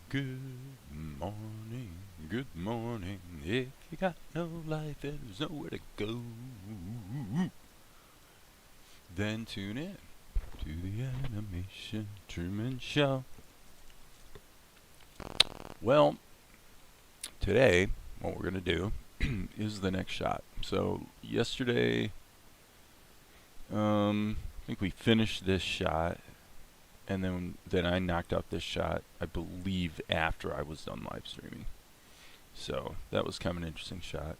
Good morning, good morning. If you got no life and there's nowhere to go, then tune in to the Animation Truman Show. Well, today, what we're going to do is the next shot. So, yesterday, I think we finished this shot, and then I knocked out this shot, I believe, after I was done live streaming. So that was kind of an interesting shot.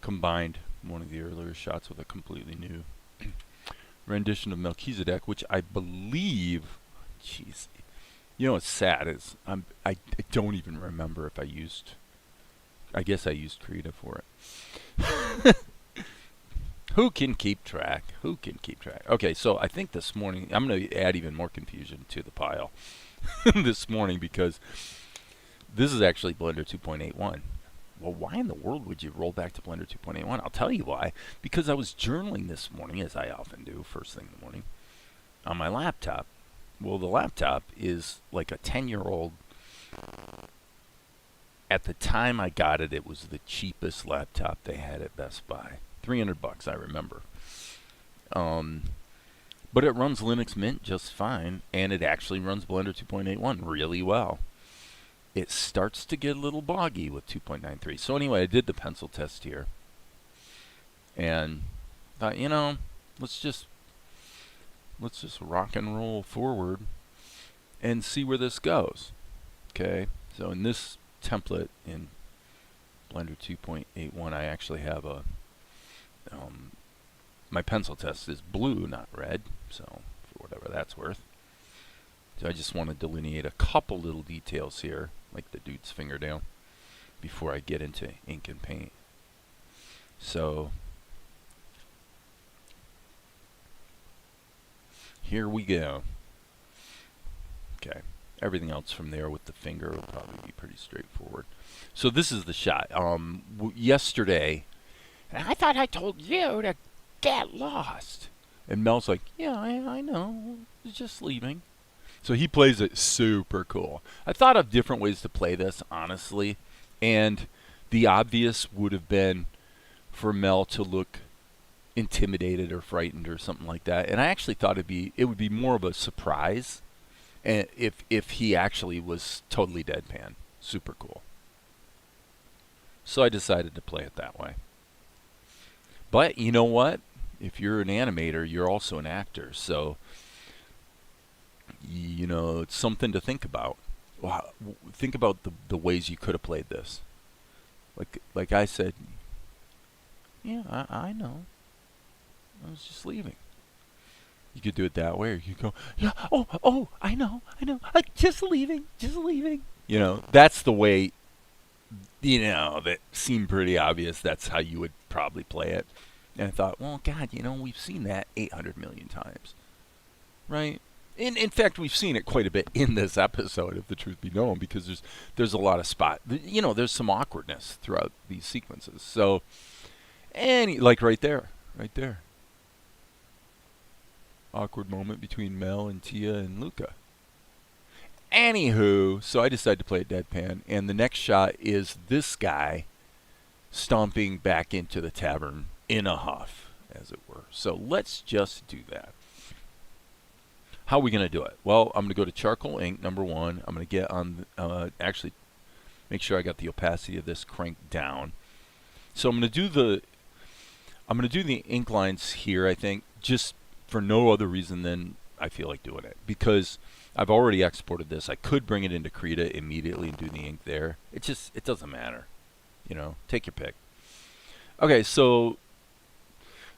Combined one of the earlier shots with a completely new rendition of Melchizidek, which I believe, jeez, you know what's sad is I don't even remember if I used, I guess I used Krita for it. Who can keep track? Who can keep track? Okay, so I think this morning, I'm going to add even more confusion to the pile this morning because this is actually Blender 2.81. Well, why in the world would you roll back to Blender 2.81? I'll tell you why. Because I was journaling this morning, as I often do, first thing in the morning, on my laptop. Well, the laptop is like a 10-year-old. At the time I got it, it was the cheapest laptop they had at Best Buy. $300, I remember. But it runs Linux Mint just fine, and it actually runs Blender 2.81 really well. It starts to get a little boggy with 2.93. So anyway, I did the pencil test here, and thought, you know, let's just rock and roll forward and see where this goes. Okay, so in this template in Blender 2.81, I actually have a my pencil test is blue, not red, so for whatever that's worth. So I just want to delineate a couple little details here, like the dude's fingernail, before I get into ink and paint. So here we go. Okay, everything else from there with the finger will probably be pretty straightforward. So this is the shot. Yesterday, I thought I told you to get lost. And Mel's like, yeah, I know. It's just leaving. So he plays it super cool. I thought of different ways to play this, honestly. And the obvious would have been for Mel to look intimidated or frightened or something like that. And I actually thought it would be more of a surprise if he actually was totally deadpan. Super cool. So I decided to play it that way. But you know what? If you're an animator, you're also an actor. So, you know, it's something to think about. Wow. Think about the ways you could have played this. Like I said, yeah, I know. I was just leaving. You could do it that way, or you go, yeah, oh, I know. Just leaving. You know, that's the way, you know, that seemed pretty obvious. That's how you would probably play it. And I thought, well, God, you know, we've seen that 800 million times, right? In fact, we've seen it quite a bit in this episode, if the truth be known, because there's a lot of you know, there's some awkwardness throughout these sequences. So, like right there, awkward moment between Mel and Tia and Luca. Anywho, so I decided to play it deadpan, and the next shot is this guy stomping back into the tavern in a huff, as it were. So let's just do that. How are we going to do it? Well, I'm going to go to charcoal ink, number one. I'm going to get on, actually make sure I got the opacity of this cranked down. So I'm going to do the ink lines here, I think, just for no other reason than I feel like doing it. Because I've already exported this. I could bring it into Krita immediately and do the ink there. It doesn't matter. You know, take your pick. Okay, so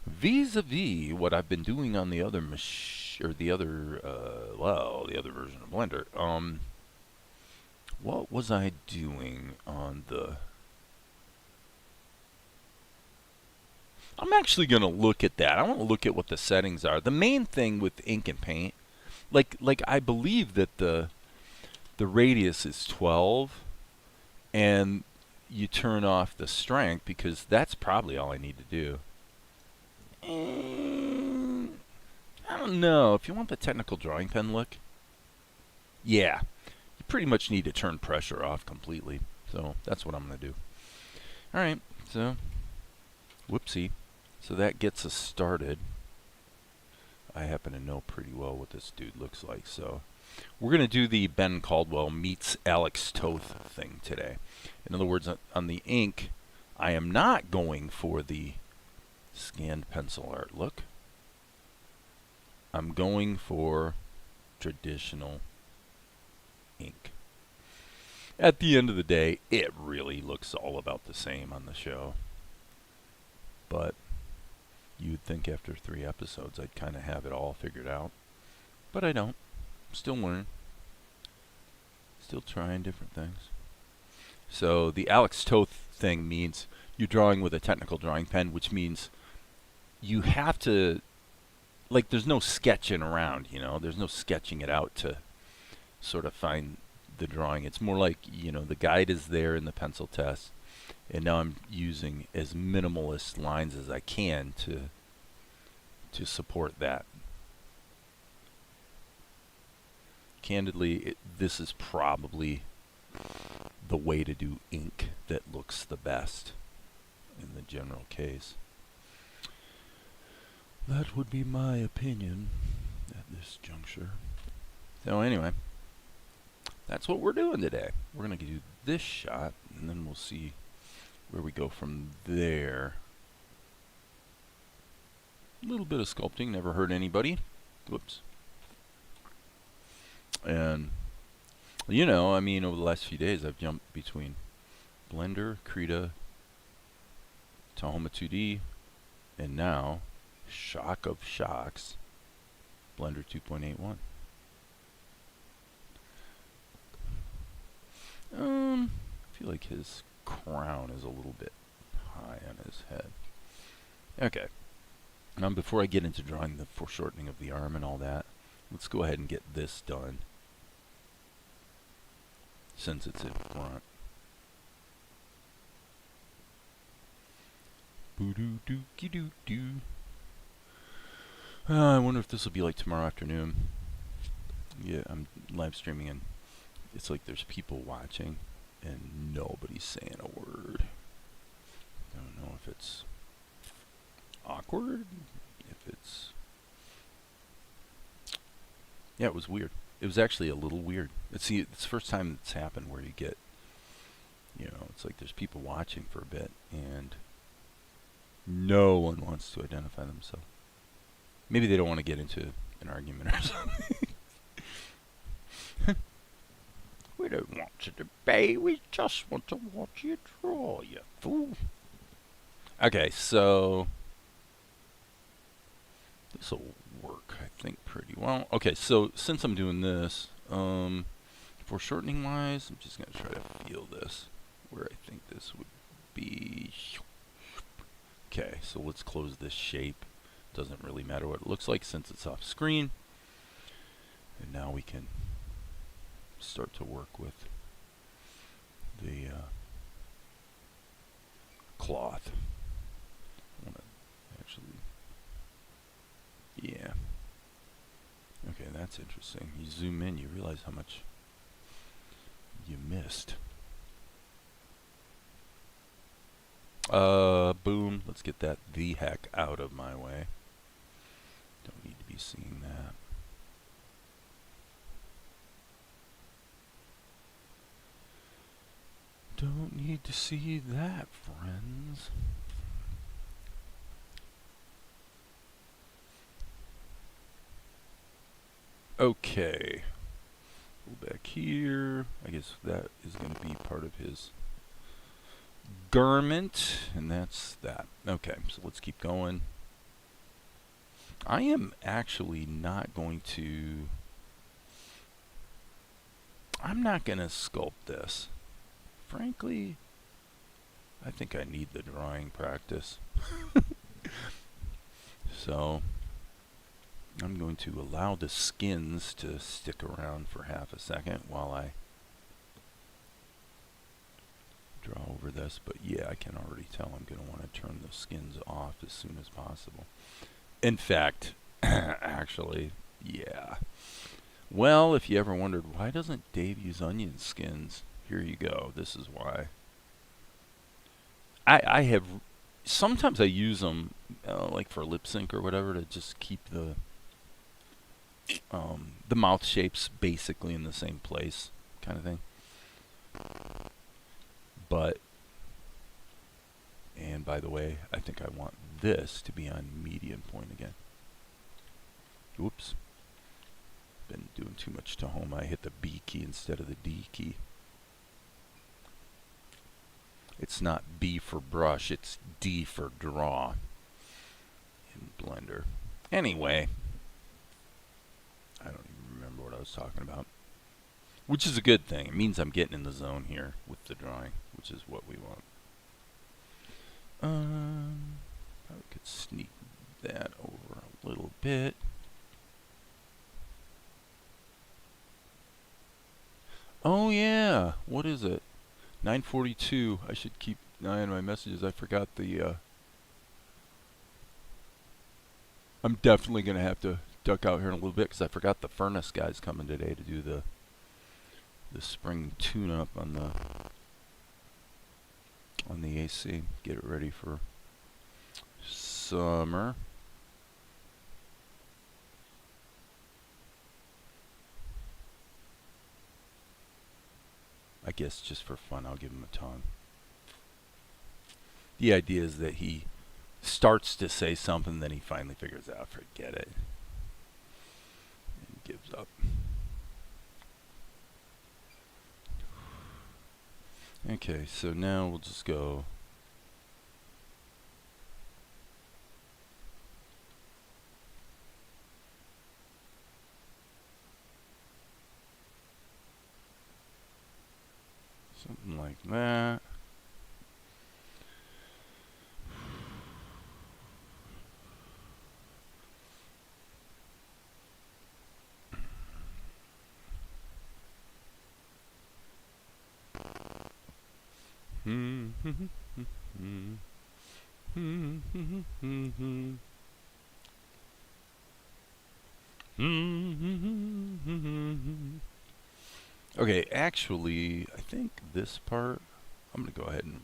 vis-a-vis what I've been doing on the other the other version of Blender. What was I doing on the? I'm actually going to look at that. I want to look at what the settings are. The main thing with ink and paint, like I believe that the radius is 12, and you turn off the strength because that's probably all I need to do. I don't know. If you want the technical drawing pen look, yeah, you pretty much need to turn pressure off completely. So that's what I'm going to do. All right, so whoopsie. So that gets us started. I happen to know pretty well what this dude looks like, so we're going to do the Ben Caldwell meets Alex Toth thing today. In other words, on the ink, I am not going for the scanned pencil art look. I'm going for traditional ink. At the end of the day, it really looks all about the same on the show. But you'd think after 3 episodes I'd kind of have it all figured out. But I don't. Still learning. Still trying different things. So the Alex Toth thing means you're drawing with a technical drawing pen, which means you have to, like, there's no sketching around, you know? There's no sketching it out to sort of find the drawing. It's more like, you know, the guide is there in the pencil test, and now I'm using as minimalist lines as I can to support that. Candidly, this is probably the way to do ink that looks the best in the general case. That would be my opinion at this juncture. So anyway, that's what we're doing today. We're going to do this shot, and then we'll see where we go from there. A little bit of sculpting, never hurt anybody. Whoops. And, you know, I mean, over the last few days, I've jumped between Blender, Krita, Tahoma2D, and now, shock of shocks, Blender 2.81. I feel like his crown is a little bit high on his head. Okay. Before I get into drawing the foreshortening of the arm and all that, let's go ahead and get this done, since it's in front. Boo-doo-doo-doo-doo. I wonder if this will be like tomorrow afternoon. Yeah, I'm live streaming and it's like there's people watching and nobody's saying a word. I don't know if it's awkward, if it's... Yeah, it was weird. It was actually a little weird. It's the first time it's happened where you get, you know, it's like there's people watching for a bit and no one wants to identify themselves. Maybe they don't want to get into an argument or something. We don't want to debate, we just want to watch you draw, you fool. Okay, so this will work, I think, pretty well. Okay, so since I'm doing this, foreshortening wise, I'm just going to try to feel this, where I think this would be. Okay, so let's close this shape. Doesn't really matter what it looks like since it's off screen. And now we can start to work with the cloth. I want to actually, yeah. Okay, that's interesting. You zoom in, you realize how much you missed. Boom. Let's get that the heck out of my way. Don't need to be seeing that. Don't need to see that, friends. Okay. Go back here. I guess that is going to be part of his garment, and that's that. Okay, so let's keep going. I am actually not going to... I'm not going to sculpt this. Frankly, I think I need the drawing practice. So I'm going to allow the skins to stick around for half a second while I draw over this. But yeah, I can already tell I'm going to want to turn the skins off as soon as possible. In fact, actually, yeah. Well, if you ever wondered, why doesn't Dave use onion skins? Here you go. This is why. I have, sometimes I use them like for lip sync or whatever to just keep the mouth shapes basically in the same place, kind of thing. But, and by the way, I think I want this to be on median point again. Oops. Been doing too much Tahoma. I hit the B key instead of the D key. It's not B for brush, it's D for draw in Blender. Anyway, I don't even remember what I was talking about. Which is a good thing. It means I'm getting in the zone here with the drawing, which is what we want. I could sneak that over a little bit. Oh yeah, what is it? 9:42. I should keep an eye on my messages. I forgot the. I'm definitely gonna have to duck out here in a little bit because I forgot the furnace guy's coming today to do the spring tune-up on the AC. Get it ready for summer. I guess just for fun, I'll give him a tongue. The idea is that he starts to say something, then he finally figures out, forget it, and gives up. Okay, so now we'll just go. Something like that. Okay, actually, I think this part, I'm going to go ahead and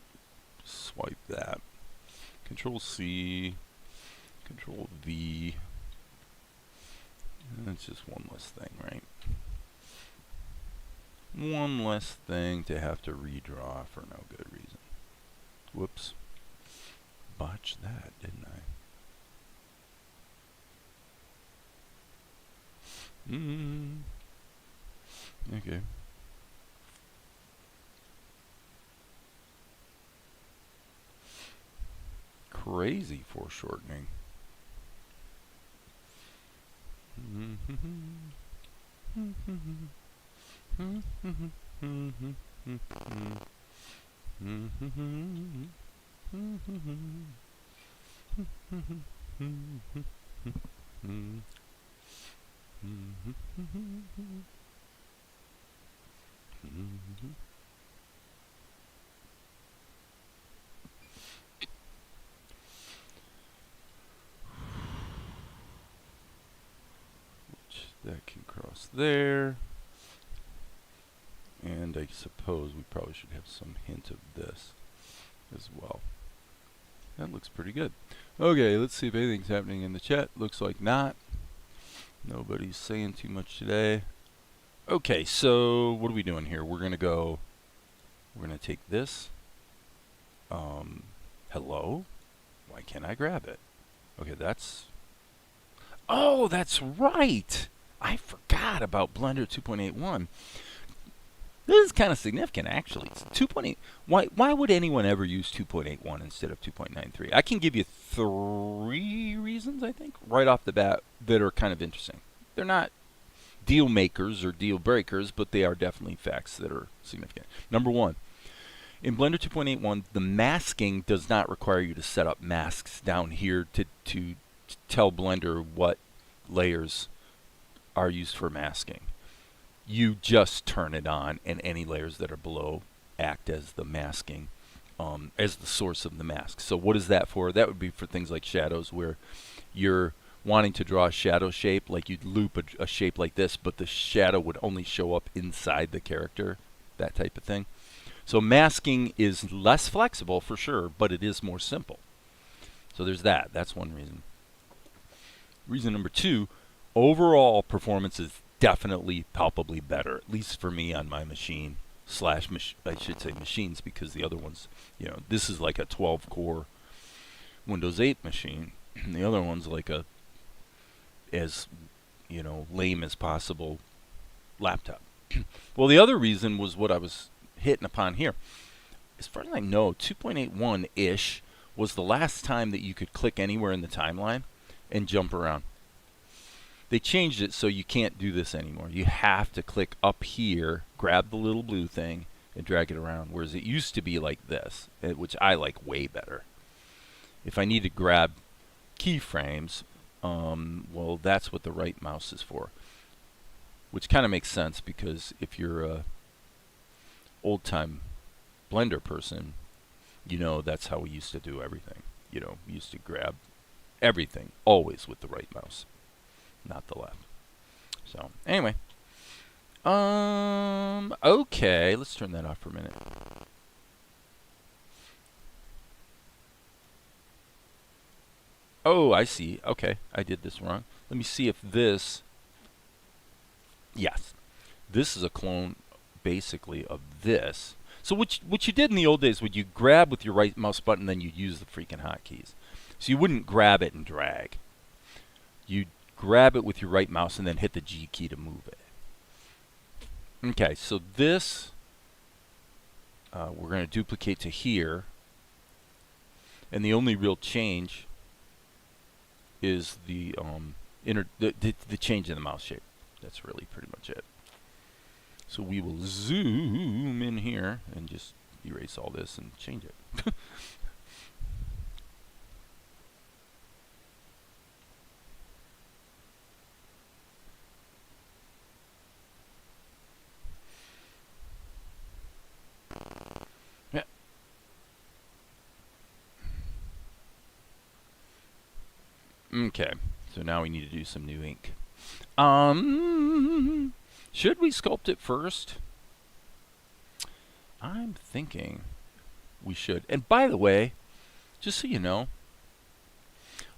swipe that. Control C, Control V. That's just one less thing, right? One less thing to have to redraw for no good reason. Whoops. Botched that, didn't I? Okay. Crazy foreshortening. That can cross there. And I suppose we probably should have some hint of this as well. That looks pretty good. Okay, let's see if anything's happening in the chat. Looks like not. Nobody's saying too much today. Okay, so what are we doing here? We're going to take this. Hello? Why can't I grab it? Okay, that's... Oh, that's right! I forgot about Blender 2.81. This is kind of significant, actually. It's 2.8. Why would anyone ever use 2.81 instead of 2.93? I can give you 3 reasons, I think, right off the bat that are kind of interesting. They're not deal makers or deal breakers, but they are definitely facts that are significant. Number 1, in Blender 2.81, the masking does not require you to set up masks down here to tell Blender what layers are used for masking. You just turn it on, and any layers that are below act as the masking, as the source of the mask. So what is that for? That would be for things like shadows, where you're wanting to draw a shadow shape, like you'd loop a shape like this, but the shadow would only show up inside the character, that type of thing. So masking is less flexible for sure, but it is more simple. So there's that. That's one reason. Reason number two, overall performance is definitely palpably better, at least for me on my machine slash I should say machines, because the other ones, you know, this is like a 12-core Windows 8 machine, and the other one's like a, as, you know, lame as possible laptop. Well, the other reason was what I was hitting upon here. As far as I know, 2.81-ish was the last time that you could click anywhere in the timeline and jump around. They changed it so you can't do this anymore. You have to click up here, grab the little blue thing, and drag it around, whereas it used to be like this, which I like way better. If I need to grab keyframes, well, that's what the right mouse is for, which kind of makes sense, because if you're a old-time Blender person, you know that's how we used to do everything. You know, we used to grab everything always with the right mouse, not the left. So anyway, okay, let's turn that off for a minute. Oh, I see. Okay, I did this wrong. Let me see if this, yes, this is a clone basically of this. So what you did in the old days would you grab with your right mouse button, then you'd use the freaking hotkeys. So you wouldn't grab it and drag. You'd grab it with your right mouse and then hit the G key to move it. Okay, so this we're going to duplicate to here, and the only real change is the change in the mouse shape. That's really pretty much it. So we will zoom in here and just erase all this and change it. Yeah. Okay, so now we need to do some new ink. Should we sculpt it first? I'm thinking we should. And by the way, just so you know,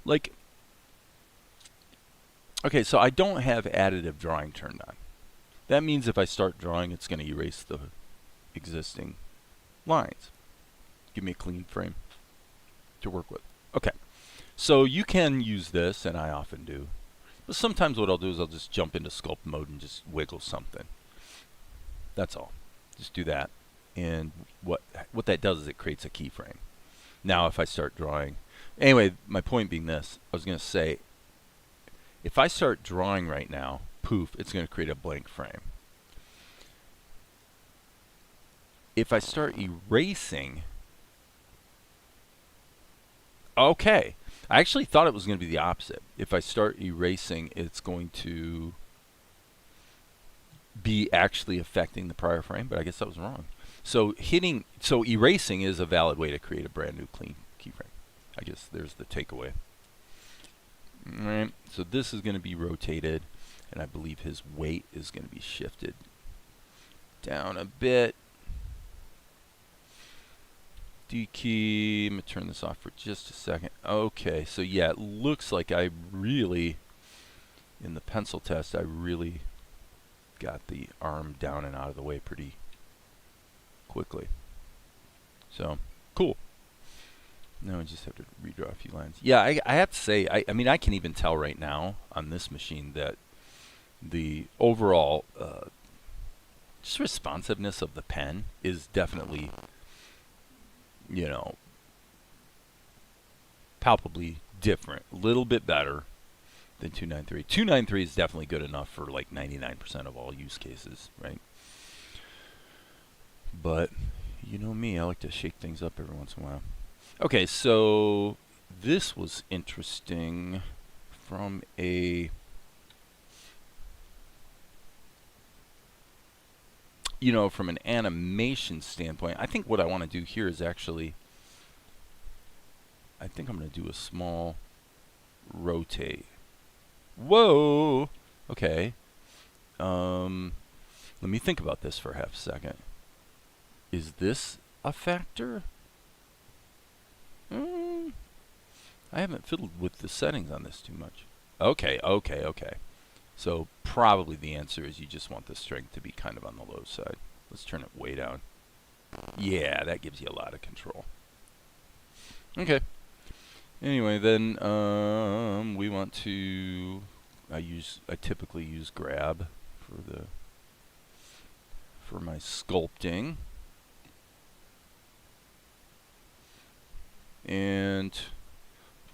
like, okay, so I don't have additive drawing turned on. That means if I start drawing, it's going to erase the existing lines. Give me a clean frame to work with. Okay, so you can use this, and I often do. But sometimes what I'll do is I'll just jump into sculpt mode and just wiggle something. That's all. Just do that. And what that does is it creates a keyframe. Now if I start drawing, anyway, my point being this, I was going to say, if I start drawing right now, poof, it's going to create a blank frame. If I start erasing, okay, I actually thought it was going to be the opposite. If I start erasing, it's going to be actually affecting the prior frame, but I guess that was wrong. So erasing is a valid way to create a brand new clean keyframe. I guess there's the takeaway. All right, so this is going to be rotated, and I believe his weight is going to be shifted down a bit. D key, I'm going to turn this off for just a second. Okay, so yeah, it looks like I really, in the pencil test, I really got the arm down and out of the way pretty quickly. So, cool. Now I just have to redraw a few lines. Yeah, I have to say, I mean, I can even tell right now on this machine that the overall just responsiveness of the pen is definitely, you know, palpably different. A little bit better than 293. 293 is definitely good enough for like 99% of all use cases, right? But you know me, I like to shake things up every once in a while. Okay, so this was interesting from a, you know, from an animation standpoint. I think what I want to do here is actually, I think I'm going to do a small rotate. Whoa. Okay. Let me think about this for half a second. Is this a factor? Mm, I haven't fiddled with the settings on this too much. Okay, okay, okay. So probably the answer is you just want the strength to be kind of on the low side. Let's turn it way down. Yeah, that gives you a lot of control. Okay. Anyway, then we want to. I typically use grab for my sculpting, and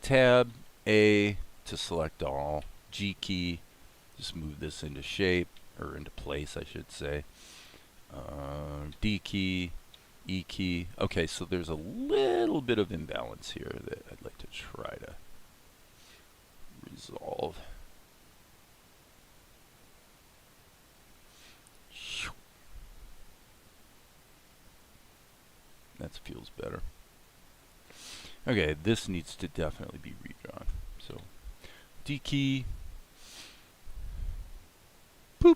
tab A to select all. G key, just move this into shape or into place, I should say. D key, E key. Okay, so there's a little bit of imbalance here that I'd like to try to resolve. That feels better. Okay, this needs to definitely be redrawn. So, D key. Boop.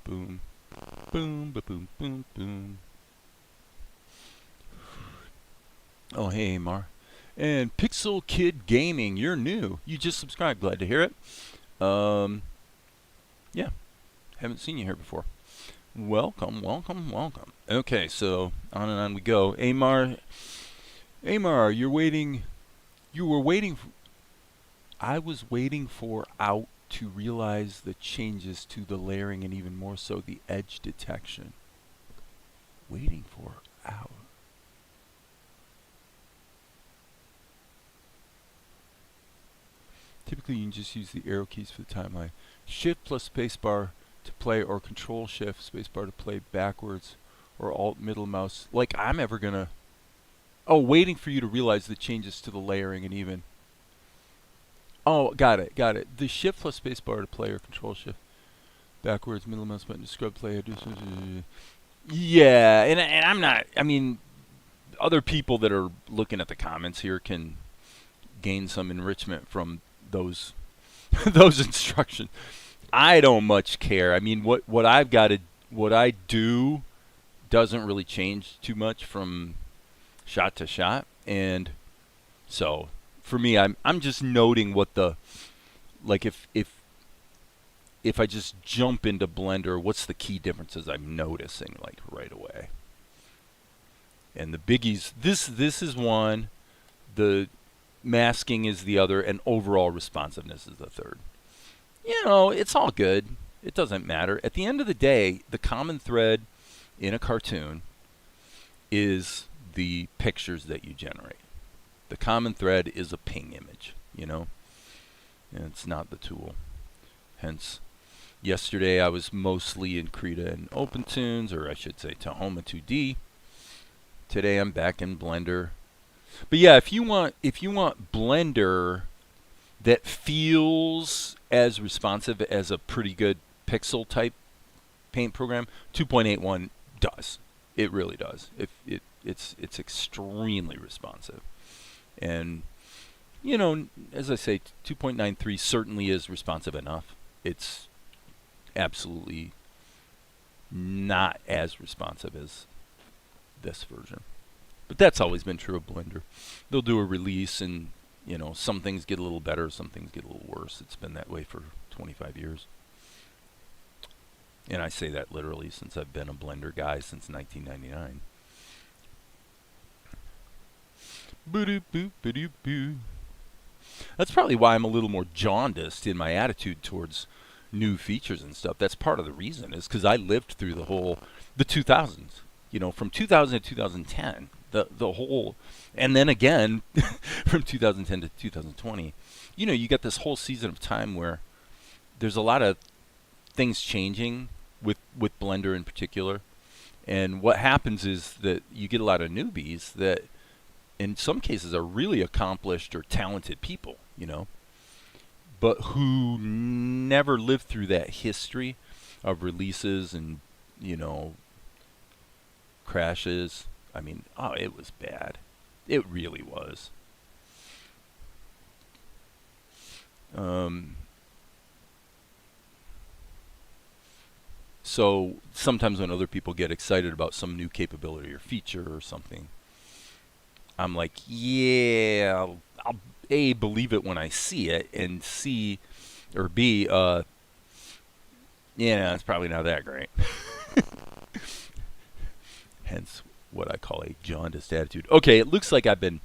Boom. Boom, ba boom, boom, boom. Oh, hey, Mar. And Pixel Kid Gaming, you're new. You just subscribed. Glad to hear it. Yeah, haven't seen you here before. Welcome, welcome, welcome. Okay, so on and on we go. Amar, you're waiting. You were waiting. I was waiting for out to realize the changes to the layering and even more so the edge detection. Waiting for out. Typically, you can just use the arrow keys for the timeline. Shift plus spacebar to play, or Control Shift spacebar to play backwards, or Alt middle mouse. Like I'm ever gonna. Oh, waiting for you to realize the changes to the layering and even. Oh, got it, got it. The Shift plus spacebar to play, or Control Shift backwards, middle mouse button to scrub play. Yeah, and I'm not. I mean, other people that are looking at the comments here can gain some enrichment from those those instructions. I don't much care. I mean, what I've got to what I do doesn't really change too much from shot to shot, and so for me, I'm just noting what the like if I just jump into Blender, what's the key differences I'm noticing like right away. And the biggies, this is one, the masking is the other, and overall responsiveness is the third. You know, it's all good. It doesn't matter. At the end of the day, the common thread in a cartoon is the pictures that you generate. The common thread is a ping image, you know, and it's not the tool. Hence, yesterday I was mostly in Krita and OpenToonz, or I should say Tahoma2D. Today I'm back in Blender. But yeah, if you want Blender that feels as responsive as a pretty good pixel type paint program, 2.81 does. It really does. It's extremely responsive. And you know, as I say, 2.93 certainly is responsive enough. It's absolutely not as responsive as this version. But that's always been true of Blender. They'll do a release and, you know, some things get a little better, some things get a little worse. It's been that way for 25 years. And I say that literally since I've been a Blender guy since 1999. That's probably why I'm a little more jaundiced in my attitude towards new features and stuff. That's part of the reason, is because I lived through the 2000s. You know, from 2000 to 2010, the whole, and then again from 2010 to 2020. You know, you got this whole season of time where there's a lot of things changing with Blender in particular. And what happens is that you get a lot of newbies that in some cases are really accomplished or talented people, you know, but who never lived through that history of releases and, you know, crashes. I mean, oh, it was bad. It really was. So sometimes when other people get excited about some new capability or feature or something, I'm like, yeah, I'll A, believe it when I see it, and C, or B, yeah, it's probably not that great. Hence what I call a jaundiced attitude. Okay, it looks like I've been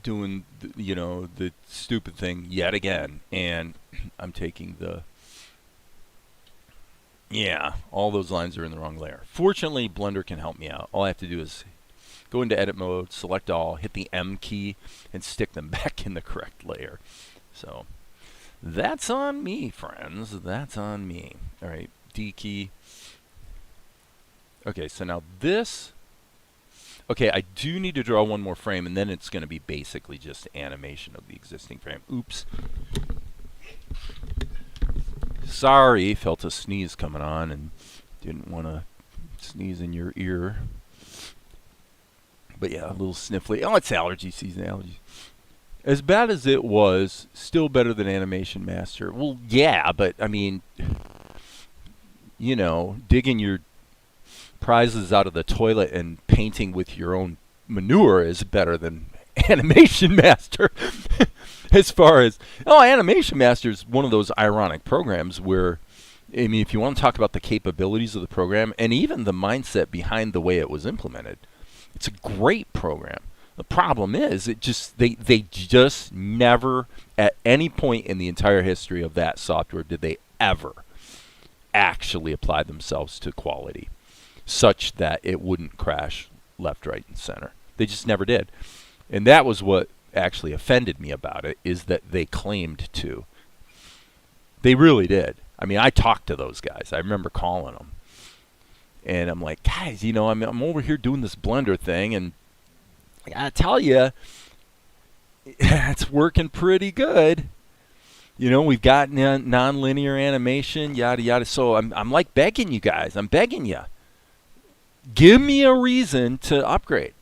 doing, the stupid thing yet again, and I'm taking all those lines are in the wrong layer. Fortunately, Blender can help me out. All I have to do is go into edit mode, select all, hit the M key, and stick them back in the correct layer. So that's on me, friends. That's on me. All right, D key. Okay, so now this. Okay, I do need to draw one more frame, and then it's going to be basically just animation of the existing frame. Oops. Sorry, felt a sneeze coming on and didn't want to sneeze in your ear. But yeah, a little sniffly. Oh, it's allergy season, allergies. As bad as it was, still better than Animation Master. Well, yeah, but I mean, digging your prizes out of the toilet and painting with your own manure is better than Animation Master. As far as, Animation Master is one of those ironic programs where, I mean, if you want to talk about the capabilities of the program and even the mindset behind the way it was implemented, it's a great program. The problem is, they just never, at any point in the entire history of that software, did they ever actually apply themselves to quality such that it wouldn't crash left, right, and center. They just never did. And that was what actually offended me about it, is that they claimed to. They really did. I mean, I talked to those guys. I remember calling them. And I'm like, guys, I'm over here doing this Blender thing, and I gotta tell you, it's working pretty good. We've got non-linear animation, yada yada. So I'm like begging you guys. I'm begging you. Give me a reason to upgrade.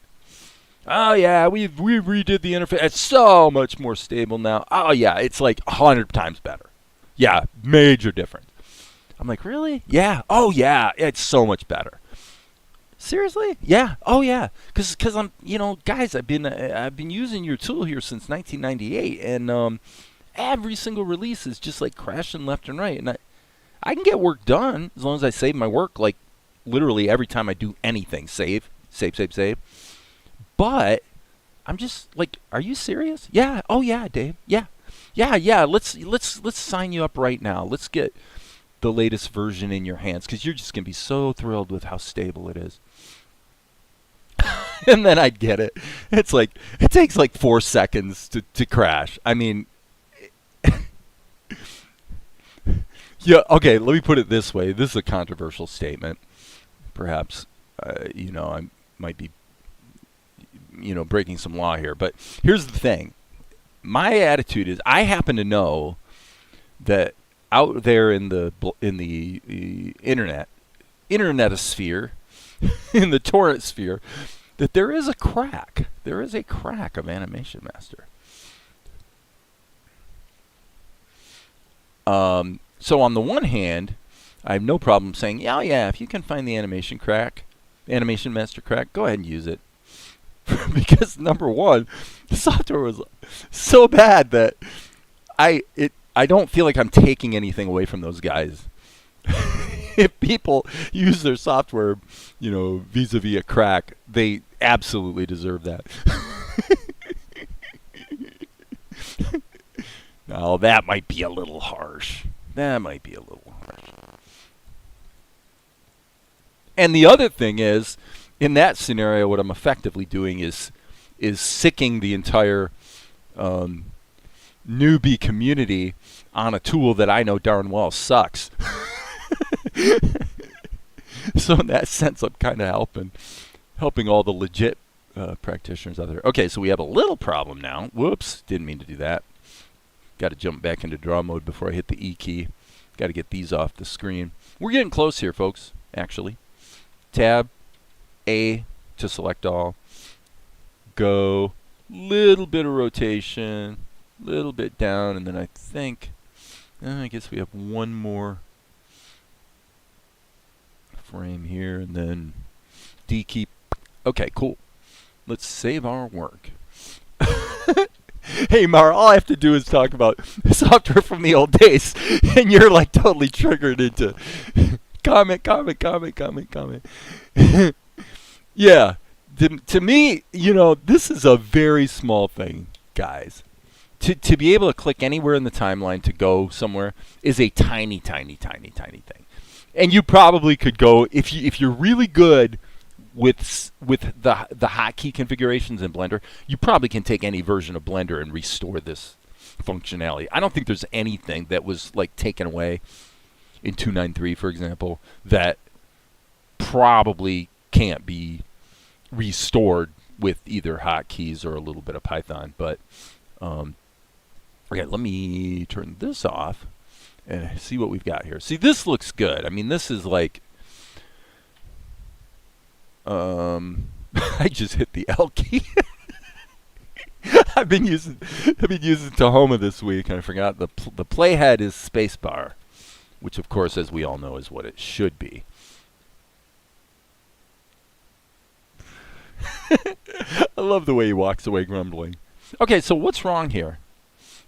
Oh yeah, we redid the interface. It's so much more stable now. Oh yeah, it's like 100 times better. Yeah, major difference. I'm like, really? Yeah. Oh yeah, it's so much better. Seriously? Yeah. Oh yeah. Because I'm, guys, I've been using your tool here since 1998, and every single release is just like crashing left and right, and I can get work done as long as I save my work. Like literally every time I do anything, save. But I'm just like, are you serious? Yeah. Oh yeah, Dave. Yeah. Let's sign you up right now. Let's get the latest version in your hands, because you're just gonna be so thrilled with how stable it is. And then I'd get it. It's like, it takes like 4 seconds to crash. I mean, yeah. Okay. Let me put it this way. This is a controversial statement. Perhaps, I might be, breaking some law here. But here's the thing. My attitude is, I happen to know that out there in the internetosphere, in the torrent sphere, that there is a crack. There is a crack of Animation Master. So on the one hand, I have no problem saying, yeah, if you can find the Animation Master crack, go ahead and use it. Because number one, the software was so bad that I don't feel like I'm taking anything away from those guys. If people use their software, vis-a-vis a crack, they absolutely deserve that. Now, that might be a little harsh. And the other thing is, in that scenario, what I'm effectively doing is sicking the entire newbie community on a tool that I know darn well sucks. So in that sense, I'm kind of helping all the legit practitioners out there. Okay, so we have a little problem now. Whoops, didn't mean to do that. Got to jump back into draw mode before I hit the E key. Got to get these off the screen. We're getting close here, folks, actually. Tab, A to select all. Go, little bit of rotation, little bit down, and then I think, I guess we have one more frame here, and then D key. Okay, cool. Let's save our work. Hey, Mar, all I have to do is talk about software from the old days, and you're like totally triggered into comment. Yeah, to me, this is a very small thing, guys. To be able to click anywhere in the timeline to go somewhere is a tiny thing. And you probably could go, if you're really good with the hotkey configurations in Blender, you probably can take any version of Blender and restore this functionality. I don't think there's anything that was like taken away in 2.9.3, for example, that probably can't be restored with either hotkeys or a little bit of Python. But okay, let me turn this off and see what we've got here. See, this looks good. I mean, this is like I just hit the L key. I've been using Tahoma this week, and I forgot the playhead is spacebar, which of course, as we all know, is what it should be. I love the way he walks away grumbling. Okay, so what's wrong here?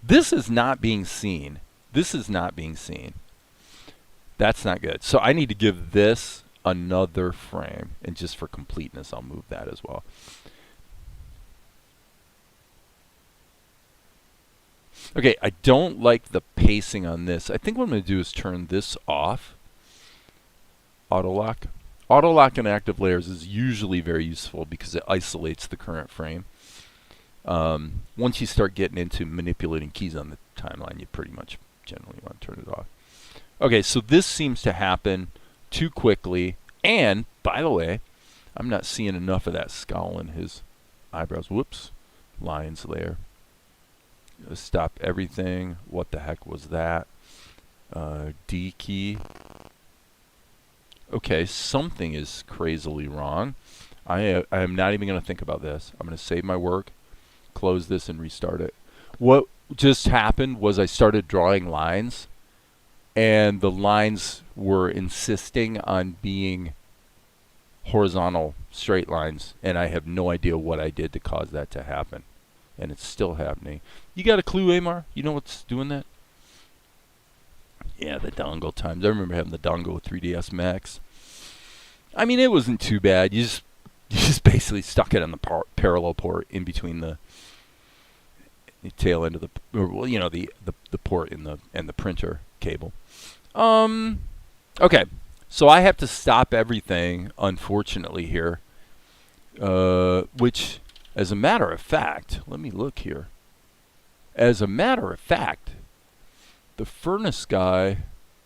This is not being seen. This is not being seen. That's not good. So I need to give this another frame, and just for completeness, I'll move that as well. Okay, I don't like the pacing on this. I think what I'm going to do is turn this off. Auto lock. Auto lock in active layers is usually very useful because it isolates the current frame. Once you start getting into manipulating keys on the timeline, you pretty much generally want to turn it off. Okay, so this seems to happen too quickly, and by the way, I'm not seeing enough of that scowl in his eyebrows. Whoops, lines layer. Stop everything. What the heck was that? D key. Okay, something is crazily wrong. I am not even going to think about this. I'm going to save my work, close this, and restart it. What just happened was I started drawing lines, and the lines were insisting on being horizontal straight lines, and I have no idea what I did to cause that to happen. And it's still happening. You got a clue, Amar? You know what's doing that? Yeah, the dongle times. I remember having the dongle with 3ds Max. I mean, it wasn't too bad. You just basically stuck it on the parallel port in between the tail end of the port and the printer cable. Okay, so I have to stop everything, unfortunately, here. Which, as a matter of fact, let me look here. As a matter of fact, the furnace guy is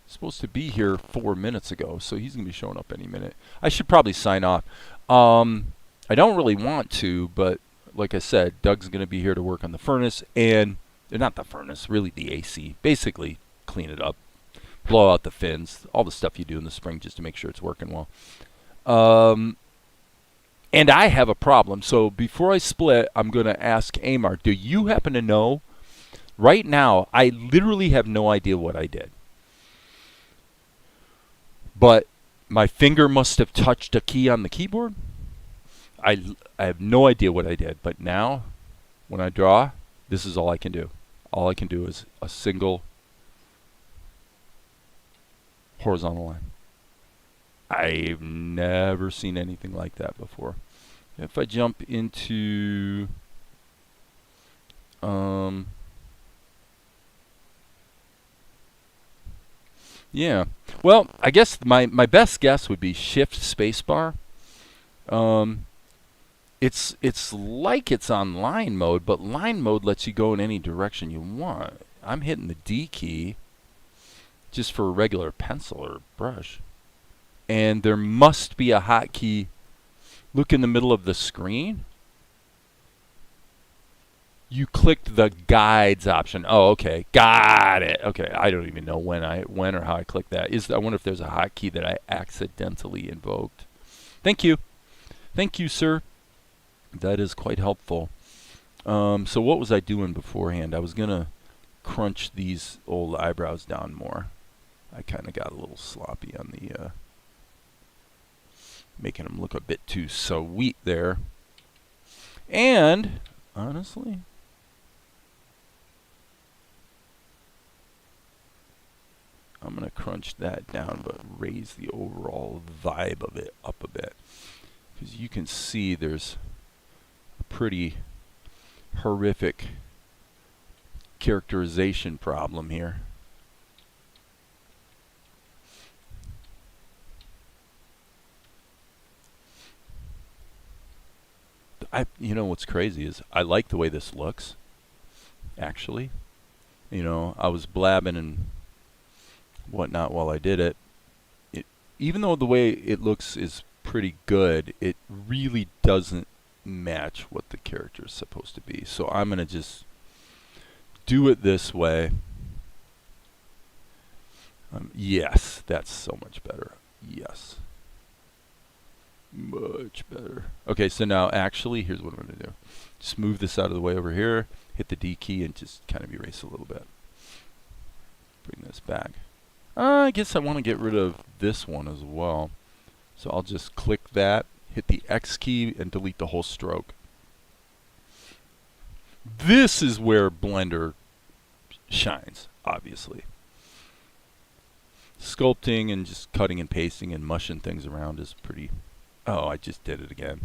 supposed to be here 4 minutes ago, so he's going to be showing up any minute. I should probably sign off. I don't really want to, but like I said, Doug's going to be here to work on the furnace, and not the furnace, really the AC. Basically, clean it up, blow out the fins, all the stuff you do in the spring just to make sure it's working well. And I have a problem. So before I split, I'm going to ask Amar, do you happen to know? Right now, I literally have no idea what I did. But my finger must have touched a key on the keyboard. I have no idea what I did. But now, when I draw, this is all I can do. All I can do is a single horizontal line. I've never seen anything like that before. If I jump into yeah, well, I guess my best guess would be Shift Spacebar. It's like it's on line mode, but line mode lets you go in any direction you want. I'm hitting the D key just for a regular pencil or brush. And there must be a hotkey. Look in the middle of the screen. You clicked the guides option. Oh, okay. Got it. Okay, I don't even know when or how I clicked that. I wonder if there's a hotkey that I accidentally invoked. Thank you. Thank you, sir. That is quite helpful. So what was I doing beforehand? I was going to crunch these old eyebrows down more. I kind of got a little sloppy on the making them look a bit too sweet there. And honestly, I'm going to crunch that down but raise the overall vibe of it up a bit. Because you can see there's a pretty horrific characterization problem here. You know what's crazy is I like the way this looks, actually. You know, I was blabbing and whatnot while I did it. Even though the way it looks is pretty good, it really doesn't match what the character is supposed to be. So I'm going to just do it this way. Yes, that's so much better. Yes. Much better. Okay, so now actually, here's what I'm going to do. Just move this out of the way over here, hit the D key, and just kind of erase a little bit. Bring this back. I guess I want to get rid of this one as well. So I'll just click that, hit the X key, and delete the whole stroke. This is where Blender shines, obviously. Sculpting and just cutting and pasting and mushing things around is pretty... Oh, I just did it again.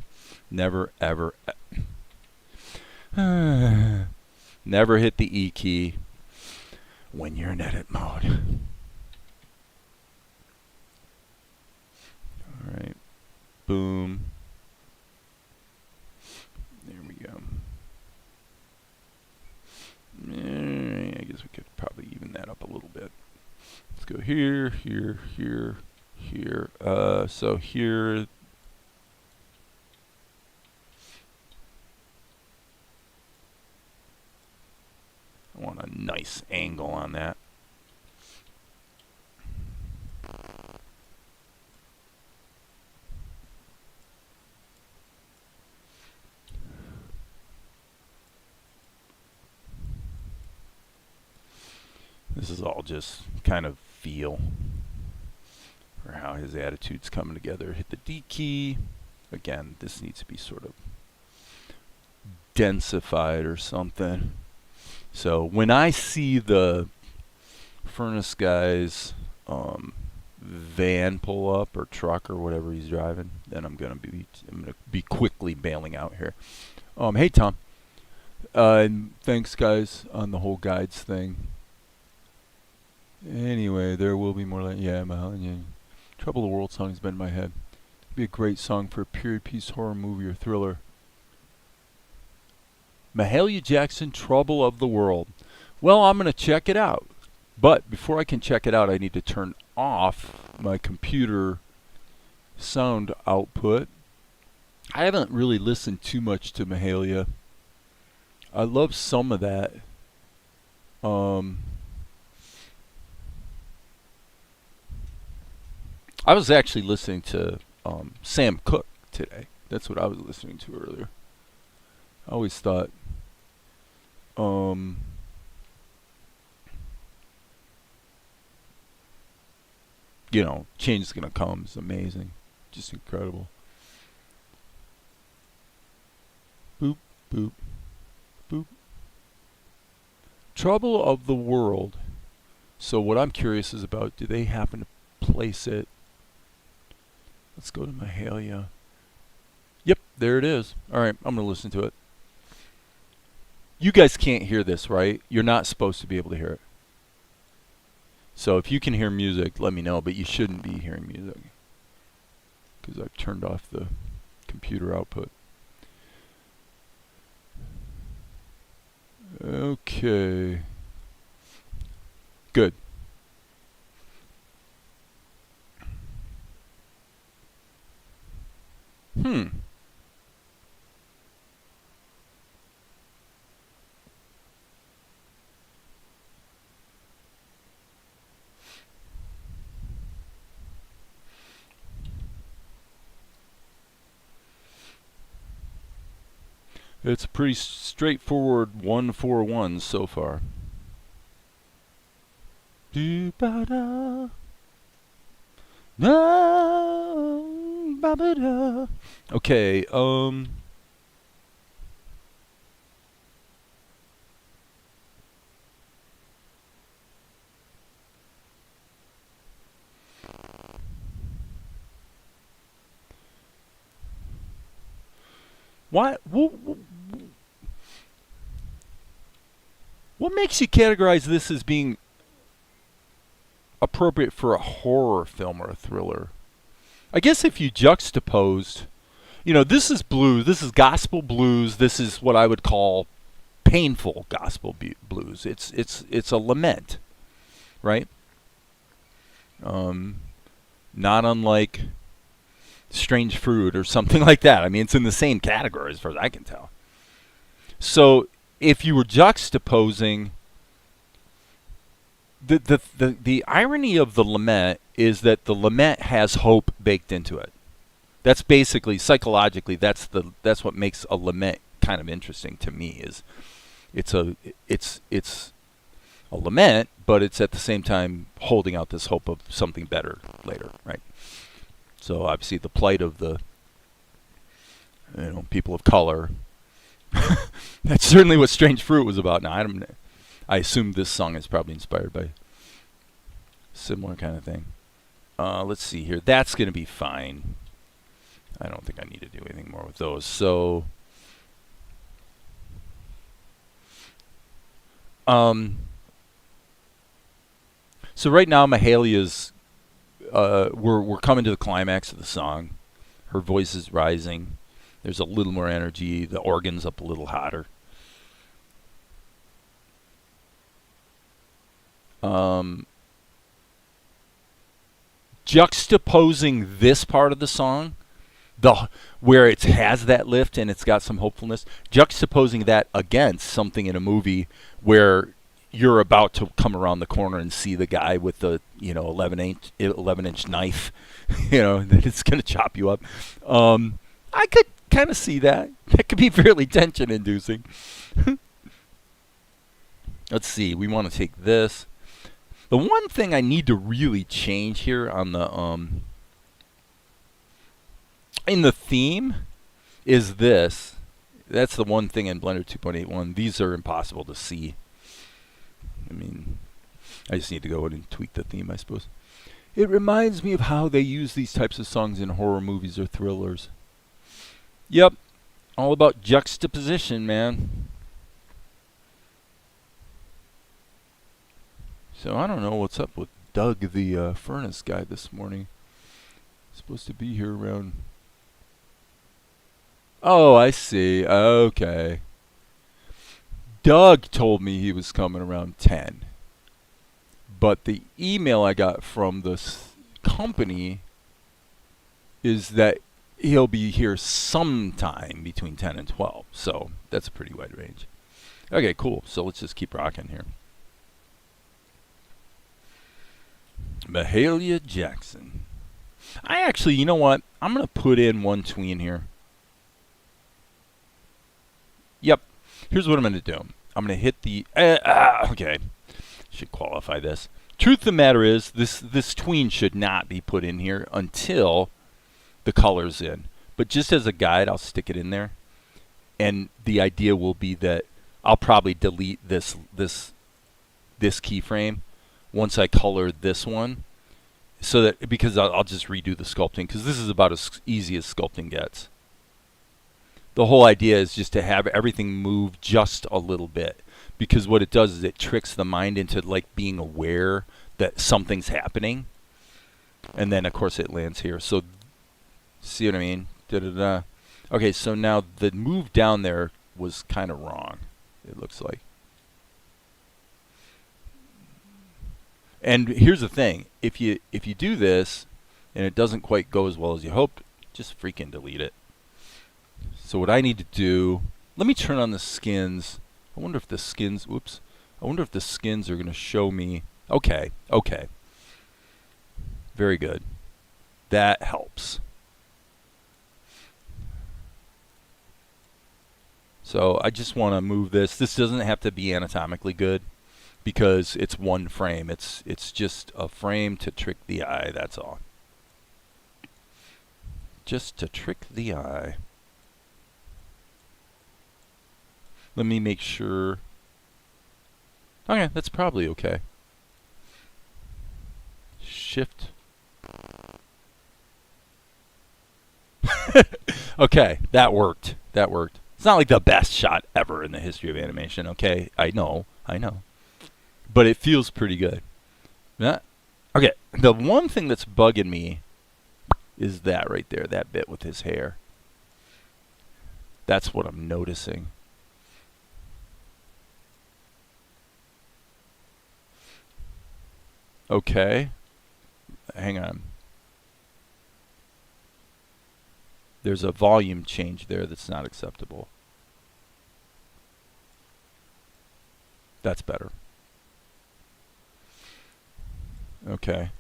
Never, ever... never hit the E key when you're in edit mode. Alright. Boom. There we go. I guess we could probably even that up a little bit. Let's go here, here, here, here. So here... I want a nice angle on that. This is all just kind of feel for how his attitude's coming together. Hit the D key. Again, this needs to be sort of densified or something. So when I see the furnace guy's van pull up or truck or whatever he's driving, then I'm gonna be quickly bailing out here. Hey Tom, thanks guys on the whole guides thing. Anyway, there will be more. Yeah, Trouble of the World song has been in my head. It'd be a great song for a period piece, horror movie, or thriller. Mahalia Jackson, Trouble of the World. Well, I'm going to check it out. But before I can check it out, I need to turn off my computer sound output. I haven't really listened too much to Mahalia. I love some of that. I was actually listening to Sam Cooke today. That's what I was listening to earlier. I always thought you know, Change is Gonna Come is amazing. Just incredible. Boop, boop, boop. Trouble of the World. So what I'm curious is about, do they happen to place it? Let's go to Mahalia. Yep, there it is. Alright, I'm going to listen to it. You guys can't hear this, right? You're not supposed to be able to hear it. So if you can hear music, let me know, but you shouldn't be hearing music, because I've turned off the computer output. Okay. Good. It's a pretty straightforward 1-4-1 so far. Do-ba-da. No, ba-ba-da. Okay, what makes you categorize this as being appropriate for a horror film or a thriller? I guess if you juxtaposed, this is blues, this is gospel blues, this is what I would call painful gospel blues. It's a lament, right? Not unlike Strange Fruit or something like that. I mean, it's in the same category as far as I can tell. So if you were juxtaposing, the irony of the lament is that the lament has hope baked into it. That's basically, psychologically, that's what makes a lament kind of interesting to me. Is it's a lament, but it's at the same time holding out this hope of something better later, right? So obviously the plight of the people of color. That's certainly what Strange Fruit was about. Now I assume this song is probably inspired by a similar kind of thing. Let's see here. That's going to be fine. I don't think I need to do anything more with those. So right now Mahalia's we're coming to the climax of the song. Her voice is rising. There's a little more energy. The organ's up a little hotter. Juxtaposing this part of the song, where it has that lift and it's got some hopefulness, juxtaposing that against something in a movie where you're about to come around the corner and see the guy with the 11-inch knife, that it's going to chop you up. I could kind of see that. That could be fairly tension-inducing. Let's see. We want to take this. The one thing I need to really change here on the in the theme is this. That's the one thing in Blender 2.81. These are impossible to see. I mean, I just need to go in and tweak the theme, I suppose. It reminds me of how they use these types of songs in horror movies or thrillers. Yep, all about juxtaposition, man. So I don't know what's up with Doug, the furnace guy, this morning. Supposed to be here around... Oh, I see. Okay. Doug told me he was coming around 10. But the email I got from the company is that he'll be here sometime between 10 and 12. So that's a pretty wide range. Okay, cool. So let's just keep rocking here. Mahalia Jackson. I actually, you know what? I'm going to put in one tween here. Yep. Here's what I'm going to do. I'm going to hit the... okay. Should qualify this. Truth of the matter is, this tween should not be put in here until the color's in. But just as a guide, I'll stick it in there. And the idea will be that I'll probably delete this keyframe once I color this one, so that because I'll just redo the sculpting, because this is about as easy as sculpting gets. The whole idea is just to have everything move just a little bit, because what it does is it tricks the mind into like being aware that something's happening, and then of course it lands here. So see what I mean? Da-da-da. Okay, so now the move down there was kind of wrong, it looks like. And here's the thing, if you do this and it doesn't quite go as well as you hoped, just freaking delete it. So what I need to do, let me turn on the skins. I wonder if the skins, whoops. I wonder if the skins are going to show me. Okay, okay. Very good. That helps. So I just want to move this. This doesn't have to be anatomically good because it's one frame. It's just a frame to trick the eye, that's all. Just to trick the eye. Let me make sure. Okay, that's probably okay. Shift. Okay, that worked. That worked. It's not like the best shot ever in the history of animation, okay? I know. But it feels pretty good. Yeah. Okay, the one thing that's bugging me is that right there, that bit with his hair. That's what I'm noticing. Okay. Hang on. There's a volume change there that's not acceptable. That's better. Okay.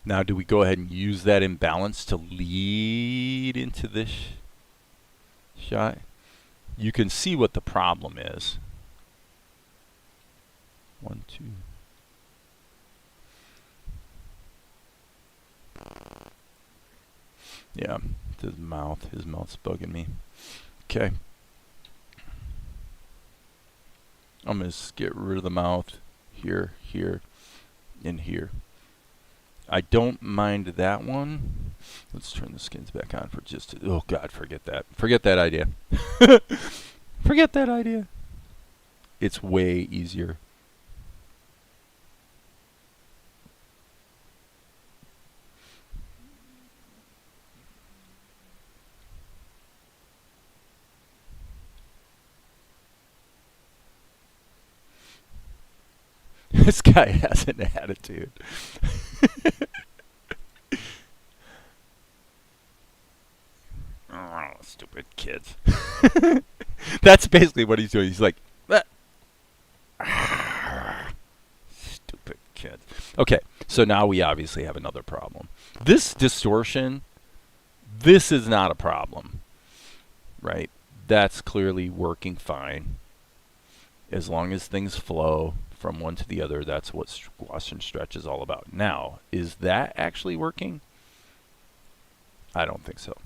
Now do we go ahead and use that imbalance to lead into this shot? You can see what the problem is. 1, 2. Yeah, his mouth's bugging me. Okay. I'm going to get rid of the mouth here, and here. I don't mind that one. Let's turn the skins back on for just oh god, forget that. Forget that idea. Forget that idea. It's way easier. This guy has an attitude. Oh, stupid kids. That's basically what he's doing. He's like, stupid kids. Okay, so now we obviously have another problem. This distortion, this is not a problem, right? That's clearly working fine. As long as things flow from one to the other, that's what squash and stretch is all about. Now, is that actually working? I don't think so.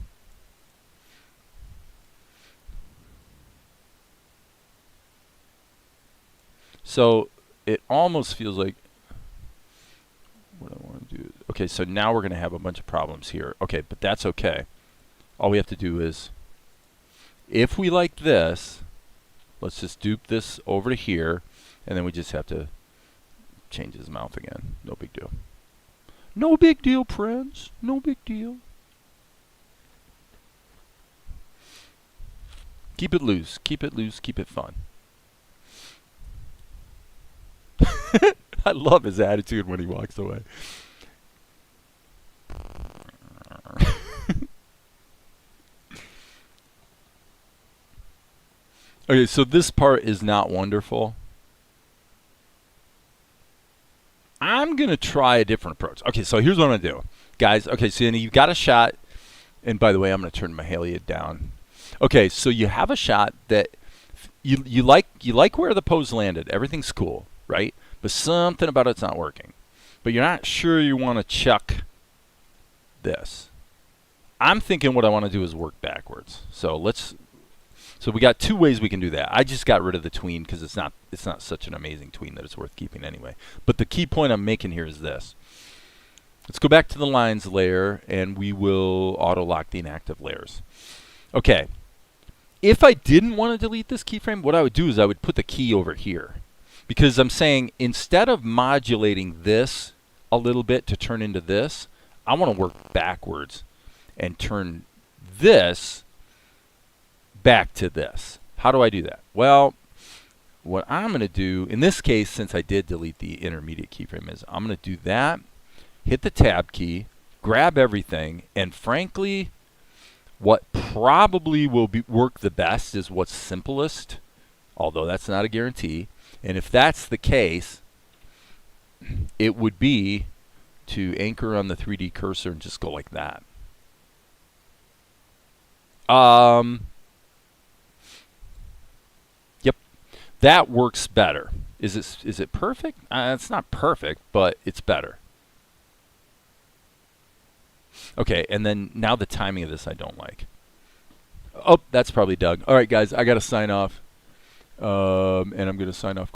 So it almost feels like what I want to do. Okay, so now we're going to have a bunch of problems here. Okay, but that's okay. All we have to do is, if we like this, let's just dupe this over to here, and then we just have to change his mouth again. No big deal. No big deal, friends. No big deal. Keep it loose. Keep it loose. Keep it fun. I love his attitude when he walks away. Okay, so this part is not wonderful. I'm going to try a different approach. Okay, so here's what I'm going to do. Guys, okay, so you've got a shot. And by the way, I'm going to turn Mahalia down. Okay, so you have a shot that you like where the pose landed. Everything's cool, right? But something about it's not working. But you're not sure you want to chuck this. I'm thinking what I want to do is work backwards. So we got two ways we can do that. I just got rid of the tween because it's not such an amazing tween that it's worth keeping anyway. But the key point I'm making here is this. Let's go back to the lines layer and we will auto lock the inactive layers. Okay. If I didn't want to delete this keyframe, what I would do is I would put the key over here. Because I'm saying instead of modulating this a little bit to turn into this, I want to work backwards and turn this back to this. How do I do that? Well, what I'm going to do, in this case, since I did delete the intermediate keyframe, is I'm going to do that, hit the tab key, grab everything, and frankly, what probably will work the best is what's simplest, although that's not a guarantee. And if that's the case, it would be to anchor on the 3D cursor and just go like that. That works better. Is it perfect? It's not perfect, but it's better. Okay, and then now the timing of this I don't like. Oh, that's probably Doug. All right, guys, I got to sign off. And I'm going to sign off